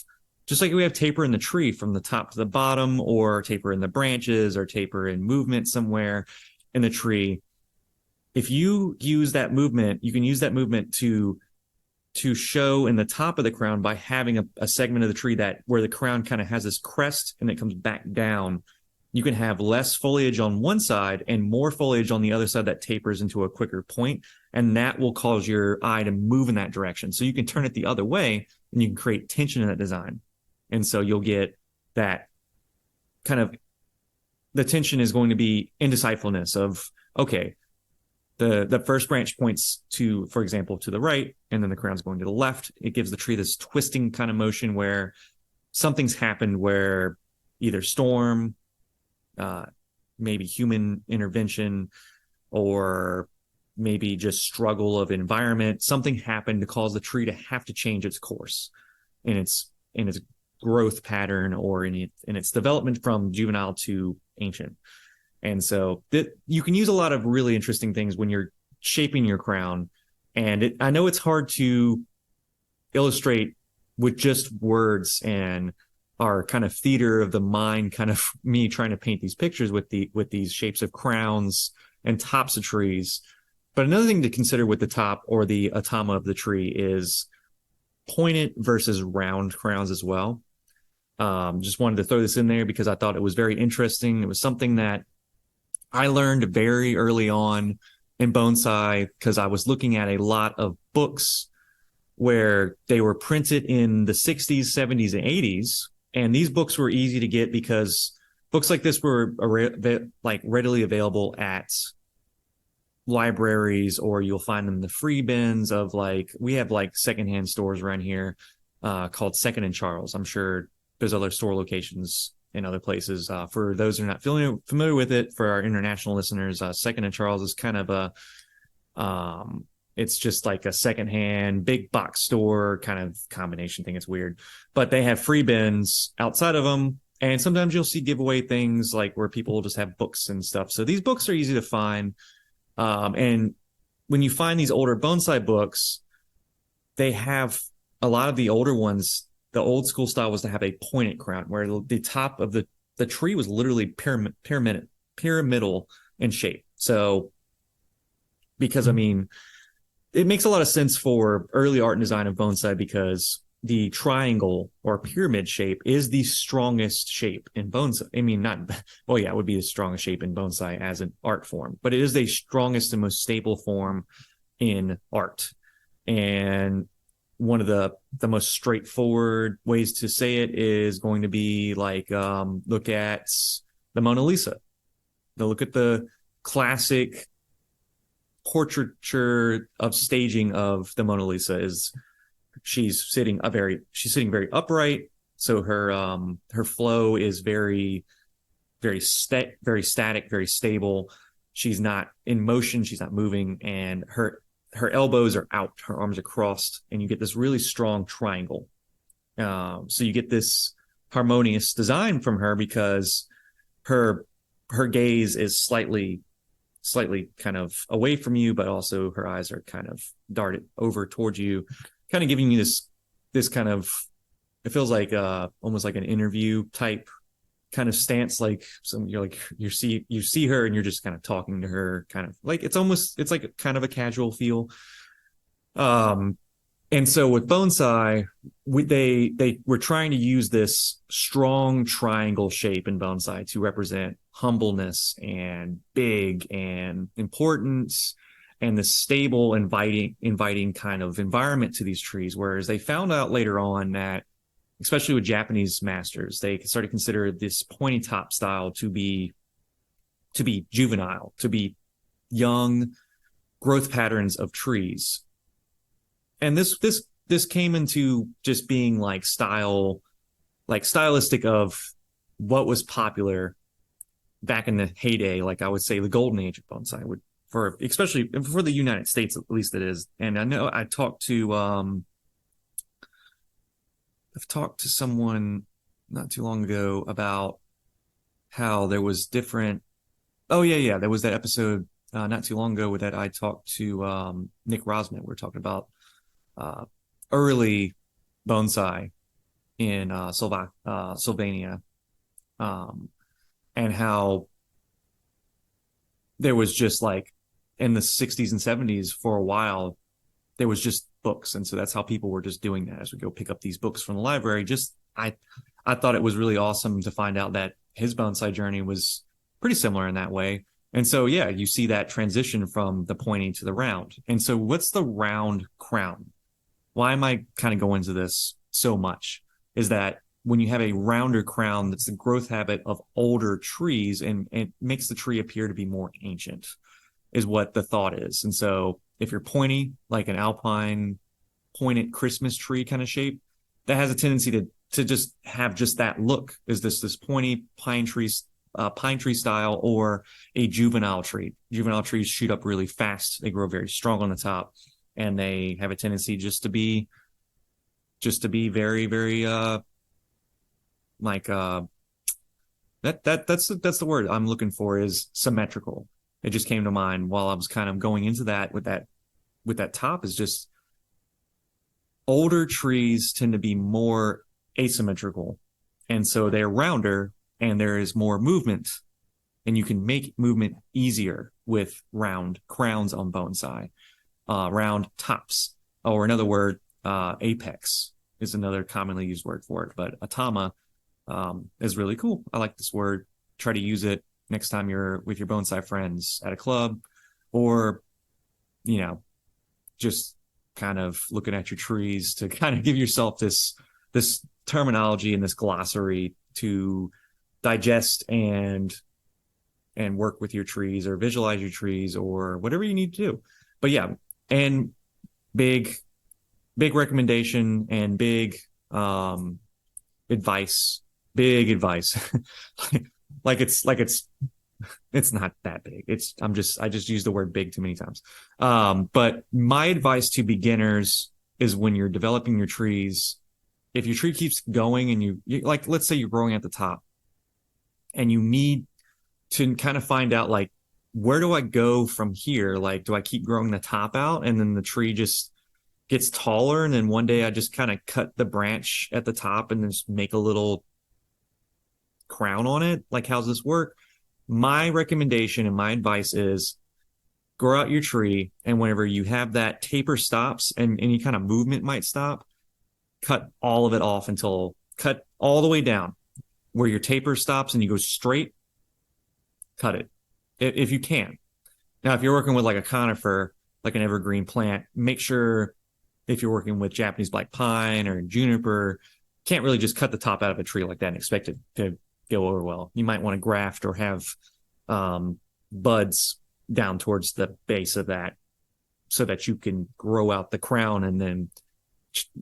taper in the tree from the top to the bottom, or taper in the branches, or taper in movement somewhere in the tree. If you use that movement, you can use that movement to show in the top of the crown by having a segment of the tree that where the crown kind of has this crest and it comes back down. You can have less foliage on one side and more foliage on the other side that tapers into a quicker point, and that will cause your eye to move in that direction. So you can turn it the other way, and you can create tension in that design. And so you'll get that kind of, the tension is going to be indecidefulness of, okay, the first branch points to, for example, to the right, and then the crown's going to the left. It gives the tree this twisting kind of motion where something's happened, where either storm, maybe human intervention, or maybe just struggle of environment. Something happened to cause the tree to have to change its course in its growth pattern, or in its development from juvenile to ancient. And so you can use a lot of really interesting things when you're shaping your crown. And I know it's hard to illustrate with just words and our kind of theater of the mind, kind of me trying to paint these pictures with these shapes of crowns and tops of trees. But another thing to consider with the top or the atama of the tree is pointed versus round crowns as well. Just wanted to throw this in there because I thought it was very interesting. It was something that I learned very early on in bonsai because I was looking at a lot of books where they were printed in the 60s, 70s, and 80s. And these books were easy to get because books like this were like readily available at libraries, or you'll find them in the free bins of like, we have like secondhand stores around here called Second and Charles. I'm sure there's other store locations in other places. For those who are not familiar with it, for our international listeners, Second and Charles is kind of it's just like a secondhand big box store kind of combination thing. It's weird, but they have free bins outside of them. And sometimes you'll see giveaway things like where people will just have books and stuff. So these books are easy to find. And when you find these older bonsai books, they have a lot of the older ones. The old school style was to have a pointed crown where the top of the tree was literally pyramidal in shape. So, because I mean, it makes a lot of sense for early art and design of bonsai because the triangle or pyramid shape is the strongest shape in bonsai. I mean, well, yeah, it would be the strongest shape in bonsai as an art form, but it is the strongest and most stable form in art. And one of the most straightforward ways to say it is going to be like, look at the Mona Lisa. Now look at the classic portraiture of staging of the Mona Lisa is she's sitting very upright. So her flow is very static, very stable. She's not in motion. She's not moving, and her elbows are out, her arms are crossed, and you get this really strong triangle. So you get this harmonious design from her because her gaze is slightly kind of away from you, but also her eyes are kind of darted over towards you, kind of giving you this kind of, it feels like almost like an interview type kind of stance. Like you see her and you're just kind of talking to her, kind of like it's like kind of a casual feel. And so with bonsai, they were trying to use this strong triangle shape in bonsai to represent humbleness and big and importance and the stable, inviting kind of environment to these trees. Whereas they found out later on that, especially with Japanese masters, they started to consider this pointy top style to be juvenile, to be young growth patterns of trees. And this came into just being like stylistic of what was popular back in the heyday. Like I would say the golden age of bonsai especially for the United States, at least it is. And I know I've talked to someone not too long ago about how there was different. Oh yeah. There was that episode not too long ago that I talked to Nick Rosman. We're talking about early bonsai in Sylvania, and how there was just like in the 60s and 70s for a while, there was just books. And so that's how people were just doing that as we go pick up these books from the library. I thought it was really awesome to find out that his bonsai journey was pretty similar in that way. And so, yeah, you see that transition from the pointy to the round. And so what's the round crown? Why am I kind of going into this so much? Is that when you have a rounder crown, that's the growth habit of older trees, and it makes the tree appear to be more ancient, is what the thought is. And so if you're pointy, like an alpine pointed Christmas tree kind of shape, that has a tendency to just have just that look. Is this pointy pine tree style, or a juvenile tree? Juvenile trees shoot up really fast. They grow very strong on the top, and they have a tendency just to be very, very that's the word I'm looking for, is symmetrical. It just came to mind while I was kind of going into that with that top, is just older trees tend to be more asymmetrical, and so they're rounder and there is more movement, and you can make movement easier with round crowns on bonsai. Round tops, or another word, apex is another commonly used word for it, but atama is really cool. I like this word. Try to use it next time you're with your bonsai friends at a club, or, just kind of looking at your trees to kind of give yourself this terminology and this glossary to digest and work with your trees, or visualize your trees, or whatever you need to do. But yeah, and big recommendation and big advice, like it's not that big. I just use the word big too many times. But my advice to beginners is, when you're developing your trees, if your tree keeps going and you like, let's say you're growing at the top and you need to kind of find out, like, where do I go from here? Like, do I keep growing the top out and then the tree just gets taller, and then one day I just kind of cut the branch at the top and then just make a little crown on it? Like, how's this work? My recommendation and my advice is, grow out your tree, and whenever you have that taper stops and any kind of movement might stop, cut all of it off cut all the way down where your taper stops and you go straight. Cut it if you can. Now, if you're working with like a conifer, like an evergreen plant, make sure, if you're working with Japanese black pine or juniper, can't really just cut the top out of a tree like that and expect it to go over well. You might want to graft or have buds down towards the base of that, so that you can grow out the crown and then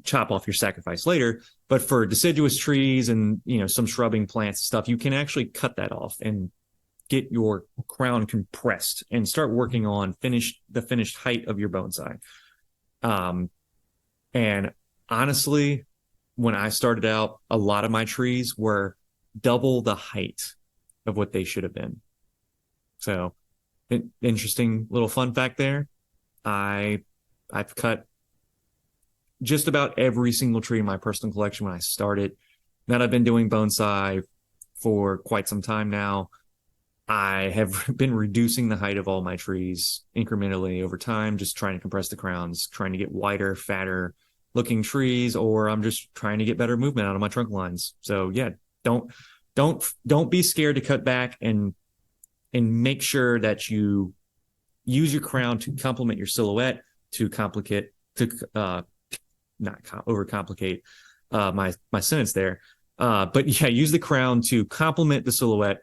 chop off your sacrifice later. But for deciduous trees and some shrubbing plants and stuff, you can actually cut that off and get your crown compressed and start working on the finished height of your bonsai. And honestly, when I started out, a lot of my trees were double the height of what they should have been. So, interesting little fun fact there. I've cut just about every single tree in my personal collection when I started. Now that I've been doing bonsai for quite some time now, I have been reducing the height of all my trees incrementally over time, just trying to compress the crowns, trying to get wider, fatter looking trees, or I'm just trying to get better movement out of my trunk lines. So yeah, don't be scared to cut back, and make sure that you use your crown to complement your silhouette, not overcomplicate my sentence there. But yeah, use the crown to complement the silhouette,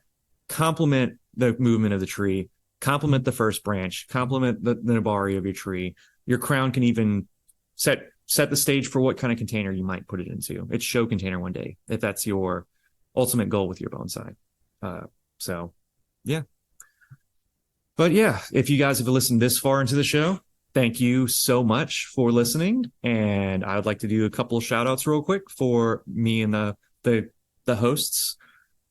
complement the movement of the tree, complement the first branch, complement the nabari of your tree. Your crown can even set the stage for what kind of container you might put it into. It's show container one day, if that's your ultimate goal with your bonsai. So yeah. But yeah, if you guys have listened this far into the show, thank you so much for listening. And I would like to do a couple of shout outs real quick for me and the hosts.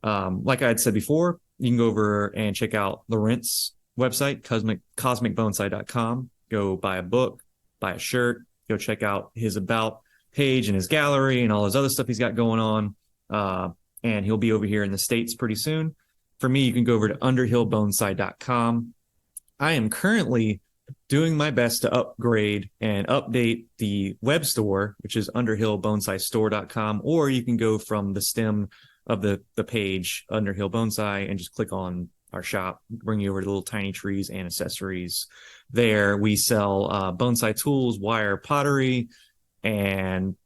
Like I had said before, you can go over and check out Laurent's website, cosmicbonsai.com. Go buy a book, buy a shirt, go check out his about page and his gallery and all his other stuff he's got going on. And he'll be over here in the States pretty soon. For me, you can go over to underhillbonsai.com. I am currently doing my best to upgrade and update the web store, which is underhillbonsaistore.com, or you can go from the stem of the page, Underhill Bonsai, and just click on our shop, bring you over to little tiny trees and accessories. There we sell bonsai tools, wire, pottery, and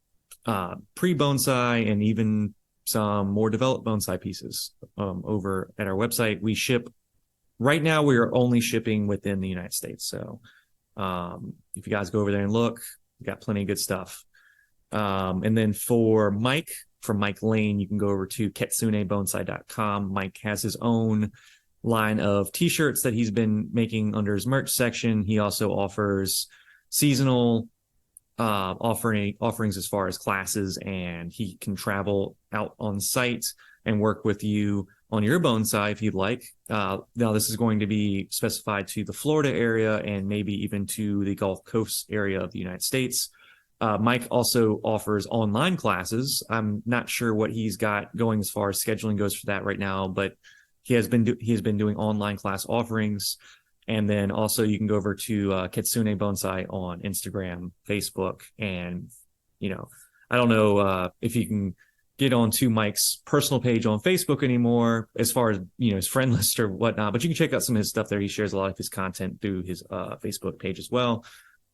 pre-bonsai, and even some more developed bonsai pieces over at our website. We ship, right now we are only shipping within the United States. So if you guys go over there and look, we got plenty of good stuff. And then for Mike, from Mike Lane, you can go over to ketsunebonsai.com. Mike has his own line of t-shirts that he's been making under his merch section. He also offers seasonal offerings as far as classes, and he can travel out on site and work with you on your bonsai if you'd like. Now this is going to be specified to the Florida area and maybe even to the Gulf Coast area of the United States. Mike also offers online classes. I'm not sure what he's got going as far as scheduling goes for that right now, but he has been doing online class offerings. And then also you can go over to Kitsune Bonsai on Instagram, Facebook, and I don't know if you can get onto Mike's personal page on Facebook anymore, as far as, you know, his friend list or whatnot, but you can check out some of his stuff there. He shares a lot of his content through his Facebook page as well.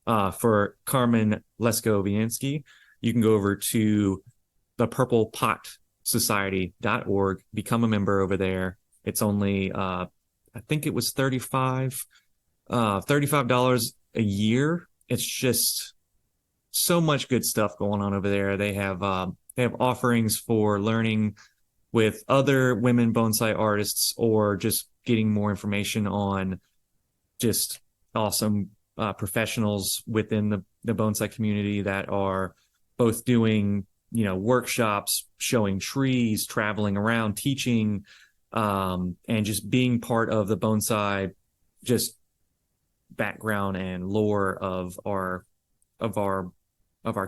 For Carmen Leskoviansky, you can go over to the Purple Pot Society.org, become a member over there. It's only, I think it was $35 a year. It's just so much good stuff going on over there. They have offerings for learning with other women bonsai artists, or just getting more information on just awesome professionals within the bonsai community that are both doing, you know, workshops, showing trees, traveling around, teaching, and just being part of the bonsai just background and lore of our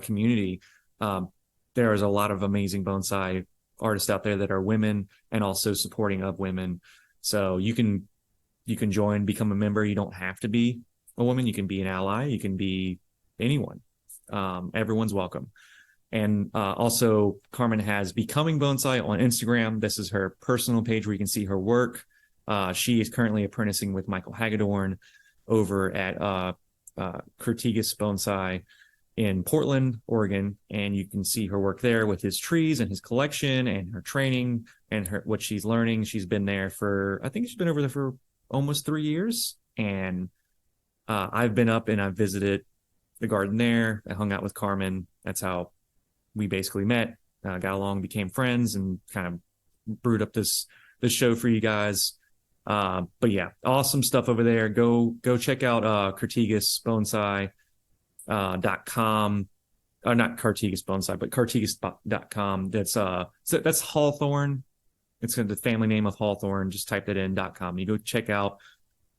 community. There is a lot of amazing bonsai artists out there that are women and also supporting of women. So you can join, become a member. You don't have to be a woman. You can be an ally. You can be anyone. Everyone's welcome. And also, Carmen has Becoming Bonsai on Instagram. This is her personal page where you can see her work. She is currently apprenticing with Michael Hagedorn over at Curtigas Bonsai in Portland, Oregon, and you can see her work there with his trees and his collection and her training and what she's learning. She's been there I think she's been over there for almost 3 years. And I've been up and I've visited the garden there. I hung out with Carmen. That's how we basically met, got along, became friends, and kind of brewed up this show for you guys. But yeah, awesome stuff over there. Go check out Curtigas Bonsai. .com, or not Curtigas Bonsai, but Curtigas.com. That's Hawthorne. It's the family name of Hawthorne. Just type that in .com. You go check out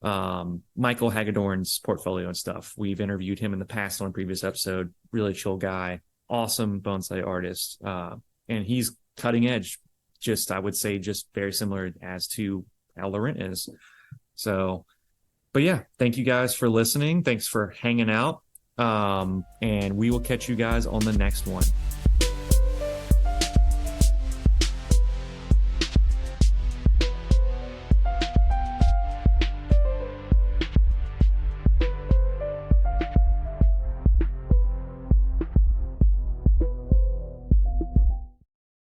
Michael Hagedorn's portfolio and stuff. We've interviewed him in the past on a previous episode. Really chill guy, awesome bonsai artist, and he's cutting edge. I would say very similar as to how Laurent is. So, but yeah, thank you guys for listening. Thanks for hanging out. And we will catch you guys on the next one.